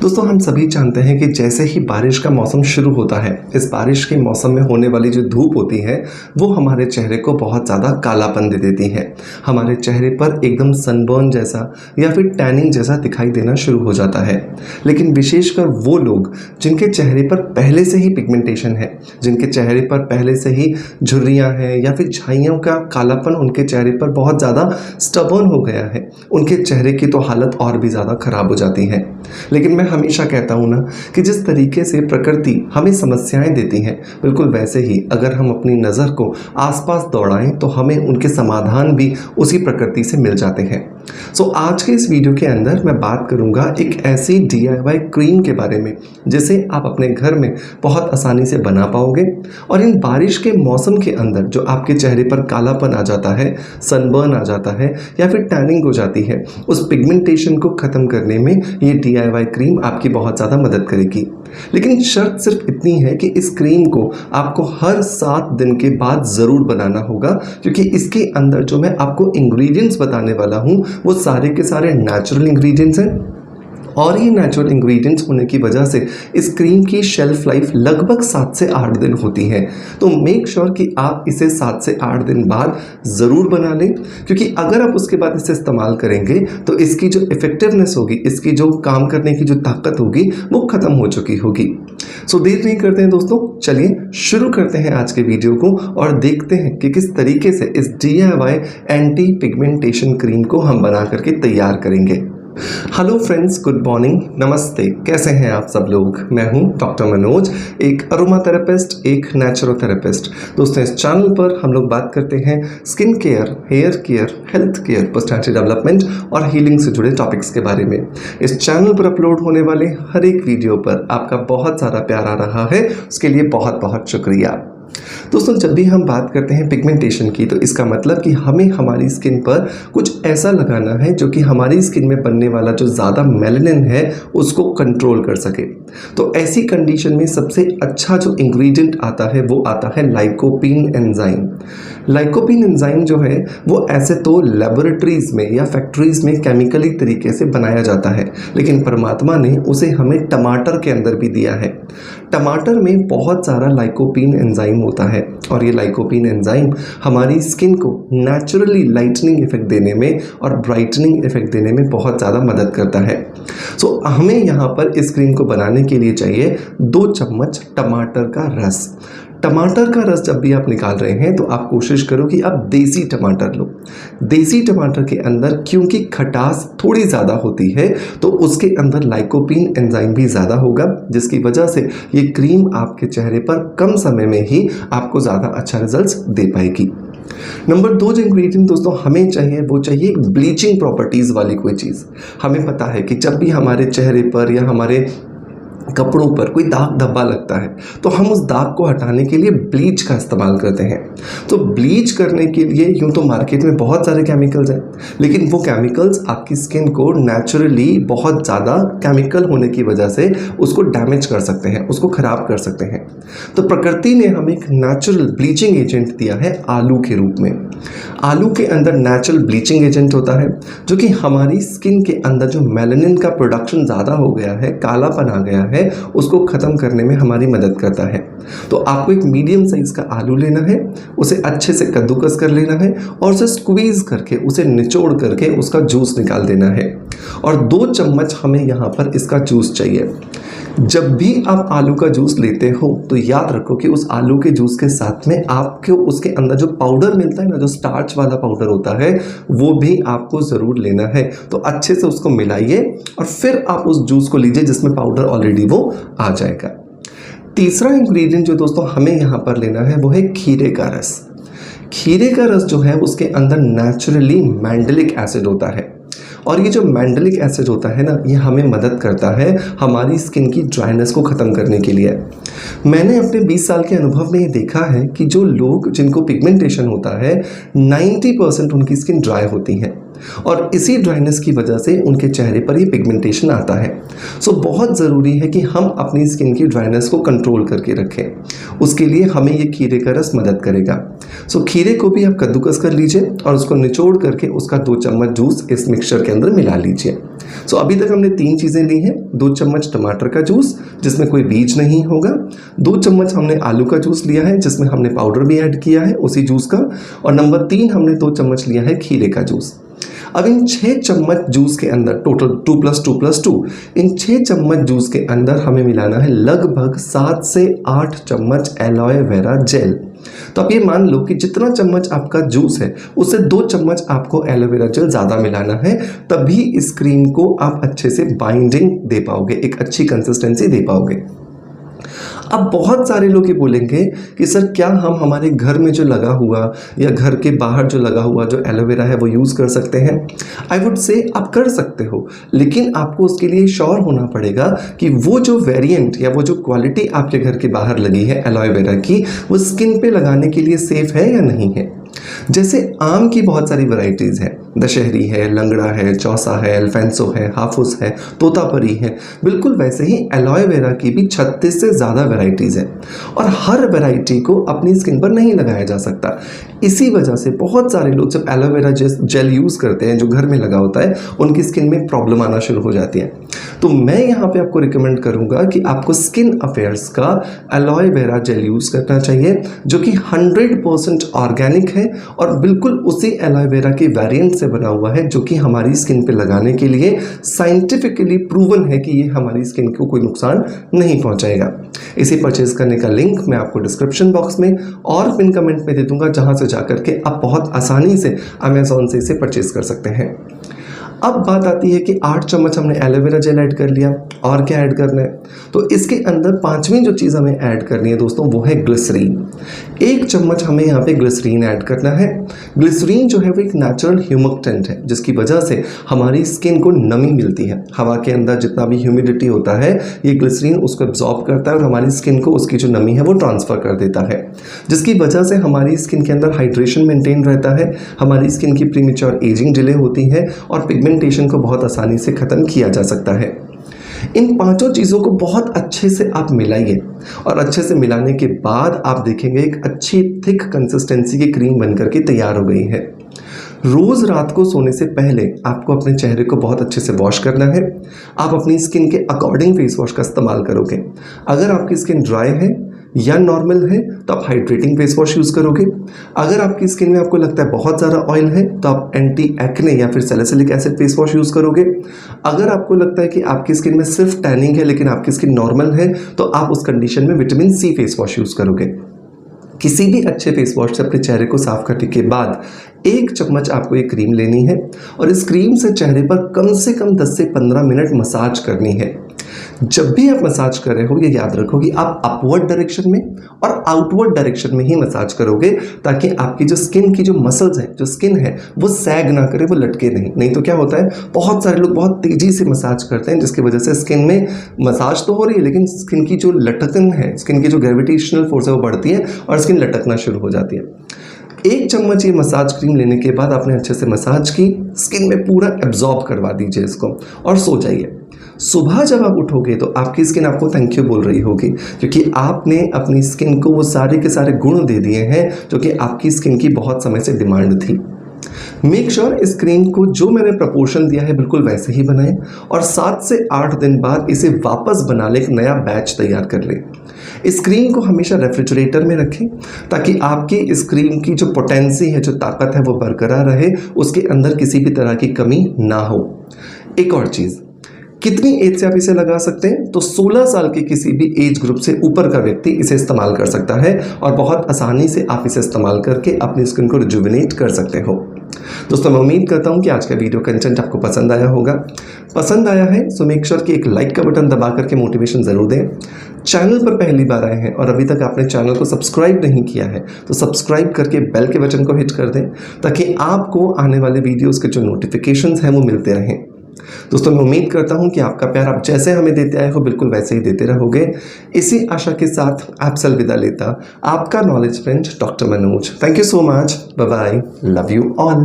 दोस्तों हम सभी जानते हैं कि जैसे ही बारिश का मौसम शुरू होता है, इस बारिश के मौसम में होने वाली जो धूप होती है वो हमारे चेहरे को बहुत ज़्यादा कालापन दे देती है। हमारे चेहरे पर एकदम सनबर्न जैसा या फिर टैनिंग जैसा दिखाई देना शुरू हो जाता है। लेकिन विशेषकर वो लोग जिनके चेहरे पर पहले से ही पिगमेंटेशन है, जिनके चेहरे पर पहले से ही झुर्रियाँ हैं या फिर झाइयों का कालापन उनके चेहरे पर बहुत ज़्यादा स्टबर्न हो गया है, उनके चेहरे की तो हालत और भी ज़्यादा ख़राब हो जाती है। लेकिन मैं हमेशा कहता हूँ ना कि जिस तरीके से प्रकृति हमें समस्याएं देती है, बिल्कुल वैसे ही अगर हम अपनी नज़र को आसपास दौड़ाएं तो हमें उनके समाधान भी उसी प्रकृति से मिल जाते हैं। सो आज के इस वीडियो के अंदर मैं बात करूंगा एक ऐसी DIY क्रीम के बारे में जिसे आप अपने घर में बहुत आसानी से बना पाओगे और इन बारिश के मौसम के अंदर जो आपके चेहरे पर कालापन आ जाता है, सनबर्न आ जाता है या फिर टैनिंग हो जाती है, उस पिगमेंटेशन को ख़त्म करने में ये DIY क्रीम आपकी बहुत ज़्यादा मदद करेगी। लेकिन शर्त सिर्फ इतनी है कि इस क्रीम को आपको हर 7 दिन के बाद ज़रूर बनाना होगा, क्योंकि इसके अंदर जो मैं आपको इंग्रेडिएंट्स बताने वाला हूँ वो सारे के सारे नेचुरल इंग्रेडिएंट्स हैं और ये नेचुरल इंग्रेडिएंट्स होने की वजह से इस क्रीम की शेल्फ लाइफ लगभग 7 से 8 दिन होती है। तो मेक श्योर कि आप इसे 7 से 8 दिन बाद ज़रूर बना लें, क्योंकि अगर आप उसके बाद इसे इस्तेमाल करेंगे तो इसकी जो इफ़ेक्टिवनेस होगी, इसकी जो काम करने की जो ताकत होगी वो ख़त्म हो चुकी होगी। सो देर नहीं करते हैं दोस्तों, चलिए शुरू करते हैं आज के वीडियो को और देखते हैं कि किस तरीके से इस DIY एंटी पिगमेंटेशन क्रीम को हम बना करके तैयार करेंगे। हेलो फ्रेंड्स, गुड मॉर्निंग, नमस्ते। कैसे हैं आप सब लोग? मैं हूं डॉक्टर मनोज, एक अरोमा थेरेपिस्ट, एक नेचुरोथेरेपिस्ट। दोस्तों इस चैनल पर हम लोग बात करते हैं skin care, hair care, health care, personality development और हीलिंग से जुड़े टॉपिक्स के बारे में। इस चैनल पर अपलोड होने वाले हर एक वीडियो पर आपका बहुत सारा प्यार आ रहा है, उसके लिए बहुत बहुत शुक्रिया। दोस्तों जब भी हम बात करते हैं पिगमेंटेशन की तो इसका मतलब कि हमें हमारी स्किन पर कुछ ऐसा लगाना है जो कि हमारी स्किन में बनने वाला जो ज़्यादा मेलानिन है उसको कंट्रोल कर सके। तो ऐसी कंडीशन में सबसे अच्छा जो इंग्रेडिएंट आता है वो आता है लाइकोपीन एंजाइम। लाइकोपीन एंजाइम जो है वो ऐसे तो लेबोरेटरीज़ में या फैक्ट्रीज़ में केमिकली तरीके से बनाया जाता है, लेकिन परमात्मा ने उसे हमें टमाटर के अंदर भी दिया है। टमाटर में बहुत सारा लाइकोपीन एंजाइम होता है और ये लाइकोपीन एंजाइम हमारी स्किन को नेचुरली लाइटनिंग इफेक्ट देने में और ब्राइटनिंग इफेक्ट देने में बहुत ज़्यादा मदद करता है। सो हमें यहाँ पर इस क्रीम को बनाने के लिए चाहिए 2 चम्मच टमाटर का रस। टमाटर का रस जब भी आप निकाल रहे हैं तो आप कोशिश करो कि आप देसी टमाटर लो। देसी टमाटर के अंदर क्योंकि खटास थोड़ी ज़्यादा होती है तो उसके अंदर लाइकोपीन एंजाइम भी ज़्यादा होगा, जिसकी वजह से ये क्रीम आपके चेहरे पर कम समय में ही आपको ज़्यादा अच्छा रिजल्ट्स दे पाएगी। नंबर 2 जो इंग्रेडिएंट दोस्तों हमें चाहिए वो चाहिए ब्लीचिंग प्रॉपर्टीज़ वाली कोई चीज़। हमें पता है कि जब भी हमारे चेहरे पर या हमारे कपड़ों पर कोई दाग धब्बा लगता है तो हम उस दाग को हटाने के लिए ब्लीच का इस्तेमाल करते हैं। तो ब्लीच करने के लिए यूँ तो मार्केट में बहुत सारे केमिकल्स हैं, लेकिन वो केमिकल्स आपकी स्किन को नेचुरली बहुत ज़्यादा केमिकल होने की वजह से उसको डैमेज कर सकते हैं, उसको ख़राब कर सकते हैं। तो प्रकृति ने हमें एक नेचुरल ब्लीचिंग एजेंट दिया है आलू के रूप में। आलू के अंदर नेचुरल ब्लीचिंग एजेंट होता है जो कि हमारी स्किन के अंदर जो मेलानिन का प्रोडक्शन ज़्यादा हो गया है, कालापन आ गया है, उसको ख़त्म करने में हमारी मदद करता है। तो आपको एक मीडियम साइज़ का आलू लेना है, उसे अच्छे से कद्दूकस कर लेना है और उसे स्क्वीज़ करके, उसे निचोड़ करके उसका जूस निकाल देना है। और 2 चम्मच हमें यहाँ पर इसका जूस चाहिए। जब भी आप आलू का जूस लेते हो तो याद रखो कि उस आलू के जूस के साथ में आपको उसके अंदर जो पाउडर मिलता है ना, जो स्टार्च वाला पाउडर होता है, वो भी आपको ज़रूर लेना है। तो अच्छे से उसको मिलाइए और फिर आप उस जूस को लीजिए जिसमें पाउडर ऑलरेडी वो आ जाएगा। तीसरा इंग्रेडिएंट जो दोस्तों हमें यहाँ पर लेना है वो है खीरे का रस। खीरे का रस जो है उसके अंदर नेचुरली मैंडेलिक एसिड होता है और ये जो मैंडेलिक एसिड होता है ना, ये हमें मदद करता है हमारी स्किन की ड्राइनेस को ख़त्म करने के लिए। मैंने अपने 20 साल के अनुभव में ये देखा है कि जो लोग जिनको पिगमेंटेशन होता है 90% उनकी स्किन ड्राई होती है और इसी ड्राइनेस की वजह से उनके चेहरे पर ये पिगमेंटेशन आता है। सो बहुत ज़रूरी है कि हम अपनी स्किन की ड्राइनेस को कंट्रोल करके रखें। उसके लिए हमें ये खीरे का रस मदद करेगा। सो खीरे को भी आप कद्दूकस कर लीजिए और उसको निचोड़ करके उसका 2 चम्मच जूस इस मिक्सचर के अंदर मिला लीजिए। सो अभी तक हमने 3 चीज़ें ली हैं। 2 चम्मच टमाटर का जूस जिसमें कोई बीज नहीं होगा, 2 चम्मच हमने आलू का जूस लिया है जिसमें हमने पाउडर भी ऐड किया है उसी जूस का, और नंबर 3 हमने 2 चम्मच लिया है खीरे का जूस। अब इन 6 चम्मच जूस के अंदर टोटल 2 + 2 + 2, इन 6 चम्मच जूस के अंदर हमें मिलाना है लगभग 7 से 8 चम्मच एलोए वेरा जेल। तो आप ये मान लो कि जितना चम्मच आपका जूस है उससे 2 चम्मच आपको एलोवेरा जेल ज़्यादा मिलाना है, तभी इस क्रीम को आप अच्छे से बाइंडिंग दे पाओगे, एक अच्छी कंसिस्टेंसी दे पाओगे। अब बहुत सारे लोग ये बोलेंगे कि सर क्या हम हमारे घर में जो लगा हुआ या घर के बाहर जो लगा हुआ जो एलोवेरा है वो यूज़ कर सकते हैं? आई वुड से आप कर सकते हो, लेकिन आपको उसके लिए श्योर होना पड़ेगा कि वो जो वेरिएंट या वो जो क्वालिटी आपके घर के बाहर लगी है एलोवेरा की, वो स्किन पे लगाने के लिए सेफ़ है या नहीं है। जैसे आम की बहुत सारी वैरायटीज़ हैं, दशहरी है, लंगड़ा है, चौसा है, अल्फेंसो है, हाफुस है, तोतापरी है, बिल्कुल वैसे ही एलोए वेरा की भी 36 से ज़्यादा वैरायटीज़ हैं और हर वैरायटी को अपनी स्किन पर नहीं लगाया जा सकता। इसी वजह से बहुत सारे लोग जब एलोवेरा जेल यूज़ करते हैं जो घर में लगा होता है, उनकी स्किन में प्रॉब्लम आना शुरू हो जाती है। तो मैं यहाँ पे आपको रिकमेंड करूँगा कि आपको स्किन अफेयर्स का एलोए वेरा जेल यूज़ करना चाहिए जो कि 100% ऑर्गेनिक है और बिल्कुल उसी एलोए वेरा के वेरिएंट से बना हुआ है जो कि हमारी स्किन पे लगाने के लिए साइंटिफिकली प्रूवन है कि ये हमारी स्किन को कोई नुकसान नहीं पहुंचाएगा। इसे परचेज करने का लिंक मैं आपको डिस्क्रिप्शन बॉक्स में और पिन कमेंट में दे दूंगा, जहां से जाकर के आप बहुत आसानी से अमेज़ॉन से इसे परचेज कर सकते हैं। अब बात आती है कि 8 चम्मच हमने एलोवेरा जेल ऐड कर लिया, और क्या ऐड करना है? तो इसके अंदर 5वीं जो चीज़ हमें ऐड करनी है दोस्तों वो है ग्लिसरीन। 1 चम्मच हमें यहाँ पे ग्लिसरीन ऐड करना है। ग्लिसरीन जो है वो एक नेचुरल ह्यूमिडेंट है जिसकी वजह से हमारी स्किन को नमी मिलती है। हवा के अंदर जितना भी ह्यूमिडिटी होता है ये ग्लिसरीन उसको एब्जॉर्ब करता है और हमारी स्किन को उसकी जो नमी है वो ट्रांसफ़र कर देता है, जिसकी वजह से हमारी स्किन के अंदर हाइड्रेशन मेंटेन रहता है, हमारी स्किन की प्रीमेच्योर एजिंग डिले होती है और पिगमेंटेशन को बहुत आसानी से ख़त्म किया जा सकता है। इन 5 चीज़ों को बहुत अच्छे से आप मिलाइए और अच्छे से मिलाने के बाद आप देखेंगे एक अच्छी थिक कंसिस्टेंसी की क्रीम बनकर के तैयार हो गई है। रोज़ रात को सोने से पहले आपको अपने चेहरे को बहुत अच्छे से वॉश करना है। आप अपनी स्किन के अकॉर्डिंग फेस वॉश का इस्तेमाल करोगे। अगर आपकी स्किन ड्राई है या नॉर्मल है तो आप हाइड्रेटिंग फेस वॉश यूज़ करोगे। अगर आपकी स्किन में आपको लगता है बहुत ज़्यादा ऑयल है तो आप एंटी एक्ने या फिर salicylic acid face wash use करोगे। अगर आपको लगता है कि आपकी स्किन में सिर्फ टैनिंग है लेकिन आपकी स्किन नॉर्मल है तो आप उस कंडीशन में vitamin C face wash use करोगे। किसी भी अच्छे फेस वॉश से अपने चेहरे को साफ करने के बाद 1 चम्मच आपको ये क्रीम लेनी है और इस क्रीम से चेहरे पर कम से कम 10 से 15 मिनट मसाज करनी है। जब भी आप मसाज कर रहे हो ये याद रखो कि आप अपवर्ड डायरेक्शन में और आउटवर्ड डायरेक्शन में ही मसाज करोगे ताकि आपकी जो स्किन की जो मसल्स हैं, जो स्किन है वो सैग ना करे, वो लटके नहीं तो क्या होता है बहुत सारे लोग बहुत तेज़ी से मसाज करते हैं जिसकी वजह से स्किन में मसाज तो हो रही है लेकिन स्किन की जो लटकन है, स्किन की जो ग्रेविटेशनल फोर्स है वो बढ़ती है और स्किन लटकना शुरू हो जाती है। 1 चम्मच ये मसाज क्रीम लेने के बाद आपने अच्छे से मसाज की, स्किन में पूरा एब्जॉर्ब करवा दीजिए इसको और सो जाइए। सुबह जब आप उठोगे तो आपकी स्किन आपको थैंक यू बोल रही होगी क्योंकि आपने अपनी स्किन को वो सारे के सारे गुण दे दिए हैं जो कि आपकी स्किन की बहुत समय से डिमांड थी। मेक श्योर इस क्रीम को जो मैंने प्रपोर्शन दिया है बिल्कुल वैसे ही बनाएं और 7 से 8 दिन बाद इसे वापस बना ले, एक नया बैच तैयार कर लें। इस क्रीम को हमेशा रेफ्रिजरेटर में रखें ताकि आपकी इस क्रीम की जो पोटेंसी है, जो ताकत है वो बरकरार रहे, उसके अंदर किसी भी तरह की कमी ना हो। एक और चीज़, कितनी एज से आप इसे लगा सकते हैं? तो 16 साल के किसी भी एज ग्रुप से ऊपर का व्यक्ति इसे इस्तेमाल कर सकता है और बहुत आसानी से आप इसे इस्तेमाल करके अपनी स्किन को रिजुविनेट कर सकते हो। दोस्तों मैं उम्मीद करता हूं कि आज का वीडियो कंटेंट आपको पसंद आया होगा। पसंद आया है सो मेक श्योर कि एक लाइक का बटन दबा करके मोटिवेशन ज़रूर दें। चैनल पर पहली बार आए हैं और अभी तक आपने चैनल को सब्सक्राइब नहीं किया है तो सब्सक्राइब करके बेल के बटन को हिट कर दें ताकि आपको आने वाले वीडियोज़ के जो नोटिफिकेशंस हैं वो मिलते रहें। दोस्तों मैं उम्मीद करता हूं कि आपका प्यार आप जैसे हमें देते आए हो बिल्कुल वैसे ही देते रहोगे। इसी आशा के साथ आपसे अलविदा लेता आपका knowledge friend doctor Manoj. Thank you so much, bye bye, love you all.